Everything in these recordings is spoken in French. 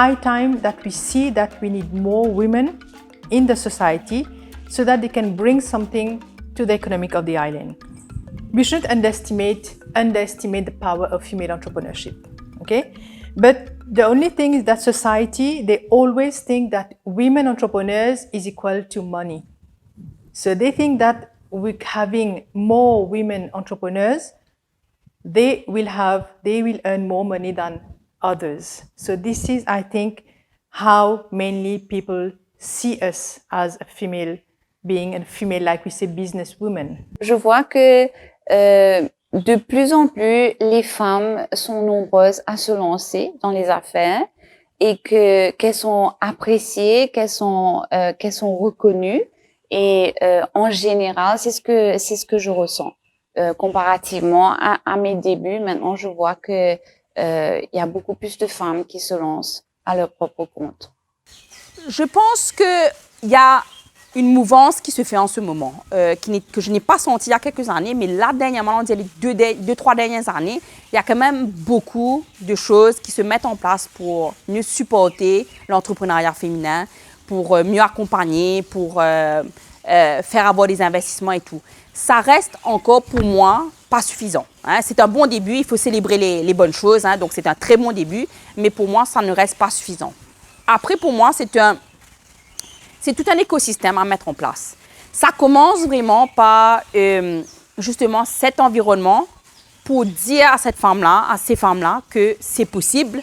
high time that we see that we need more women in the society so that they can bring something to the economic of the island. We shouldn't underestimate the power of female entrepreneurship, okay? But the only thing is that society, they always think that women entrepreneurs is equal to money. So they think that with having more women entrepreneurs, they will earn more money than others. So this is, I think, how mainly people see us as a female being, and female, like we say, businesswoman. Je vois que de plus en plus, les femmes sont nombreuses à se lancer dans les affaires et qu'elles sont appréciées, qu'elles sont reconnues. Et en général, c'est ce que je ressens. Comparativement à mes débuts, maintenant, je vois que il y a beaucoup plus de femmes qui se lancent à leur propre compte. Je pense qu'il y a une mouvance qui se fait en ce moment, que je n'ai pas senti il y a quelques années, mais là, dernièrement, on dirait les 2-3 dernières années, il y a quand même beaucoup de choses qui se mettent en place pour mieux supporter l'entrepreneuriat féminin, pour mieux accompagner, pour faire avoir des investissements et tout. Ça reste encore, pour moi, pas suffisant. Hein. C'est un bon début, il faut célébrer les bonnes choses, hein, donc c'est un très bon début, mais pour moi, ça ne reste pas suffisant. Après, pour moi, c'est tout un écosystème à mettre en place. Ça commence vraiment par justement cet environnement pour dire à ces femmes-là que c'est possible.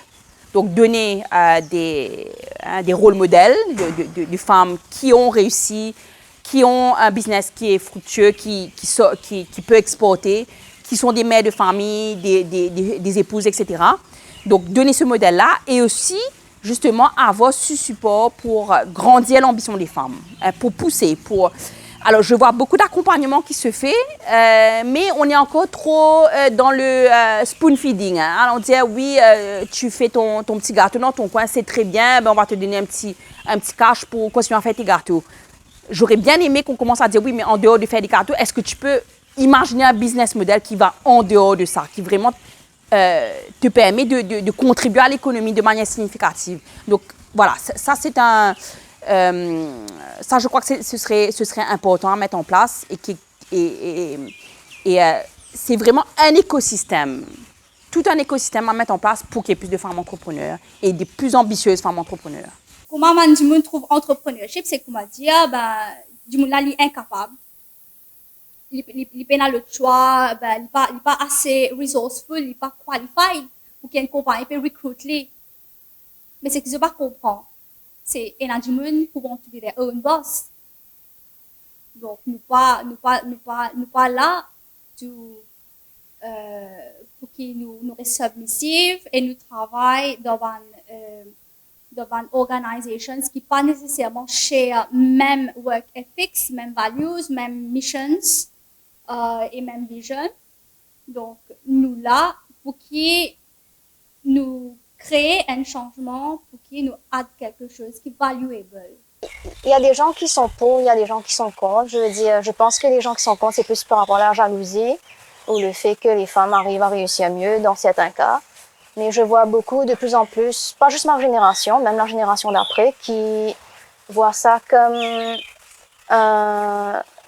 Donc donner des rôles modèles de femmes qui ont réussi, qui ont un business qui est fructueux, qui peut exporter, qui sont des mères de famille, des épouses, etc. Donc donner ce modèle-là et aussi justement avoir ce support pour grandir l'ambition des femmes, pour pousser, Alors, je vois beaucoup d'accompagnement qui se fait, mais on est encore trop dans le spoon feeding. Hein. Alors, on dit, oui, tu fais ton petit gâteau dans ton coin, c'est très bien, ben, on va te donner un petit cash pour continuer à faire tes gâteaux. J'aurais bien aimé qu'on commence à dire, oui, mais en dehors de faire des gâteaux, est-ce que tu peux imaginer un business model qui va en dehors de ça, qui vraiment te permet de contribuer à l'économie de manière significative. Donc voilà, ça c'est un... ça je crois que ce serait important à mettre en place et c'est vraiment un écosystème, tout un écosystème à mettre en place pour qu'il y ait plus de femmes entrepreneurs et de plus ambitieuses femmes entrepreneurs. Comment du monde trouve entrepreneurship, c'est comment dire, du monde là, il est incapable. Il n'a le choix, il n'est pas assez resourceful, il n'est pas qualified pour qu'il y ait une compagnie peut recruter. Mais ce que je ne comprends pas, c'est qu'il y a du monde qui vont trouver their own boss. Donc, nous pas là pour qu'ils nous restent submissifs et nous travaillons dans une organisation qui pas nécessairement share même work ethics, même values, même missions et même vision. Donc, nous là pour qu'ils nous créent un changement, pour qu'ils nous aident quelque chose qui est valuable. Il y a des gens qui sont pour, il y a des gens qui sont contre. Je veux dire, je pense que les gens qui sont contre, c'est plus par rapport à la jalousie ou le fait que les femmes arrivent à réussir mieux dans certains cas. Mais je vois beaucoup, de plus en plus, pas juste ma génération, même la génération d'après, qui voient ça comme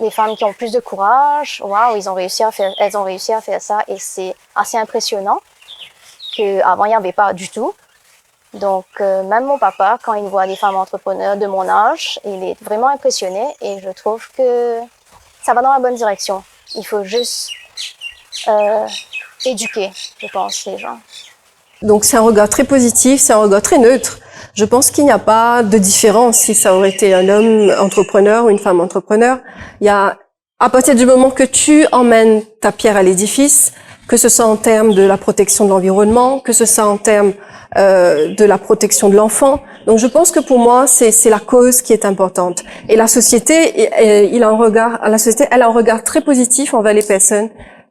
les femmes qui ont plus de courage. Waouh, elles ont réussi à faire ça et c'est assez impressionnant qu'avant il n'y avait pas du tout. Donc même mon papa, quand il voit des femmes entrepreneurs de mon âge, il est vraiment impressionné et je trouve que ça va dans la bonne direction. Il faut juste éduquer, je pense, les gens. Donc c'est un regard très positif, c'est un regard très neutre. Je pense qu'il n'y a pas de différence si ça aurait été un homme entrepreneur ou une femme entrepreneur. Il y a, à partir du moment que tu emmènes ta pierre à l'édifice, que ce soit en termes de la protection de l'environnement, que ce soit en termes de la protection de l'enfant. Donc je pense que pour moi, c'est la cause qui est importante. Et la société, elle a un regard très positif envers les personnes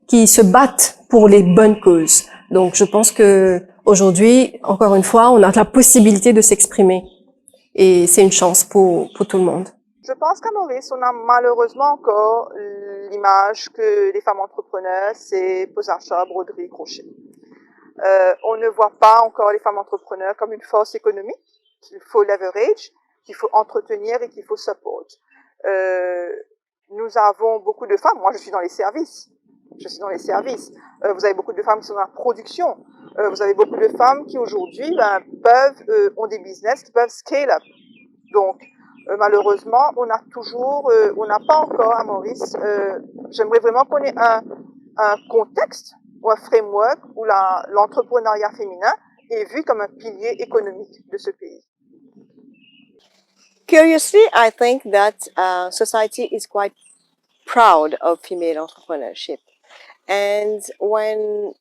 qui se battent pour les bonnes causes. Donc je pense que aujourd'hui, encore une fois, on a la possibilité de s'exprimer. Et c'est une chance pour tout le monde. Je pense qu'à Maurice, on a malheureusement encore l'image que les femmes entrepreneurs, c'est poussin-chat, broderie, crochet. On ne voit pas encore les femmes entrepreneurs comme une force économique qu'il faut leverage, qu'il faut entretenir et qu'il faut support. Nous avons beaucoup de femmes. Moi, je suis dans les services. Vous avez beaucoup de femmes qui sont dans la production. Vous avez beaucoup de femmes qui aujourd'hui ont des business qui peuvent scale up. Donc, malheureusement, on n'a pas encore à Maurice. J'aimerais vraiment qu'on ait un contexte ou un framework où l'entrepreneuriat féminin est vu comme un pilier économique de ce pays. Curiously, I think that society is quite proud of female entrepreneurship. And when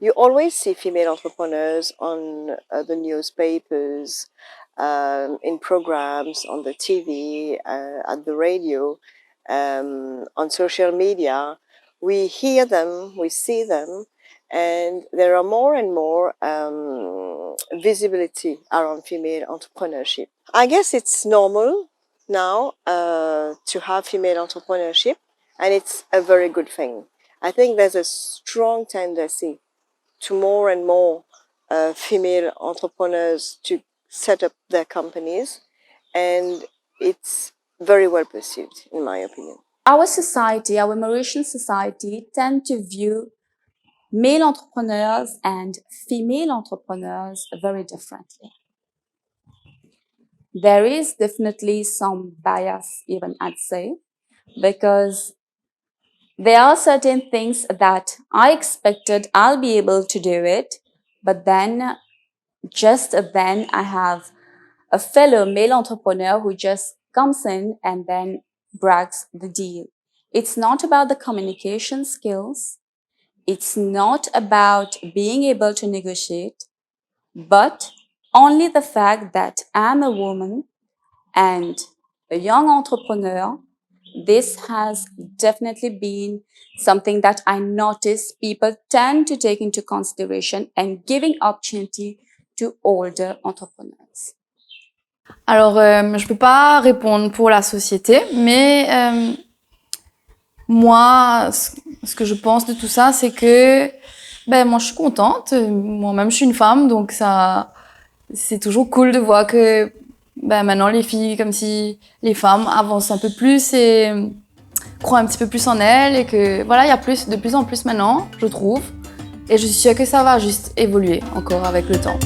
you always see female entrepreneurs on the newspapers, in programs, on the TV, at the radio, on social media, we hear them, we see them, and there are more and more visibility around female entrepreneurship. I guess it's normal now to have female entrepreneurship, and it's a very good thing. I think there's a strong tendency to more and more female entrepreneurs to set up their companies, and it's very well perceived, in my opinion. Our society, our Mauritian society, tend to view male entrepreneurs and female entrepreneurs very differently. There is definitely some bias, even I'd say, because there are certain things that I expected I'll be able to do it, but then just then I have a fellow male entrepreneur who just comes in and then brags the deal. It's not about the communication skills. It's not about being able to negotiate, but only the fact that I'm a woman and a young entrepreneur. This has definitely been something that I notice people tend to take into consideration and giving opportunity to older entrepreneurs. Alors, je peux pas répondre pour la société, mais moi, ce que je pense de tout ça, c'est que moi, je suis contente. Moi-même, je suis une femme, donc ça, c'est toujours cool de voir que maintenant, les filles, comme si les femmes avancent un peu plus et croient un petit peu plus en elles, et que voilà, il y a de plus en plus maintenant, je trouve. Et je suis sûre que ça va juste évoluer encore avec le temps.